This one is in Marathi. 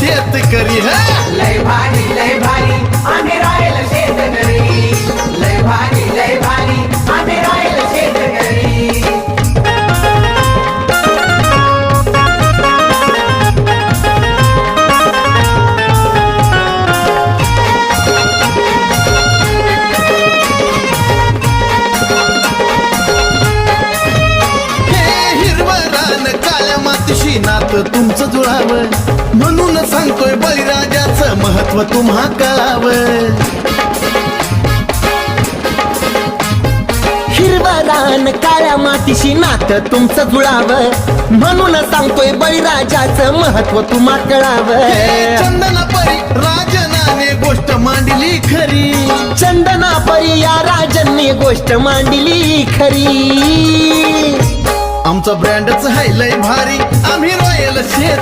शेतकरी लय भारी आम्ही रॉयल शेतकरी लय भारी आम्ही रॉयल शेतकरी नात तुमचं जुळावं म्हणून सांगतोय बळीराजाचं महत्व तुम्हा कळावं हिरवं रान काळ्या मातीशी नातं तुमचं जुळावं म्हणून सांगतोय बळीराजाचं महत्व तुम्हा कळावं चंदना परी राजनाने गोष्ट मांडली खरी चंदना परी या राजांनी गोष्ट मांडली खरी आमचा ब्रँडच आहे लय भारी आम्ही रॉयल शेत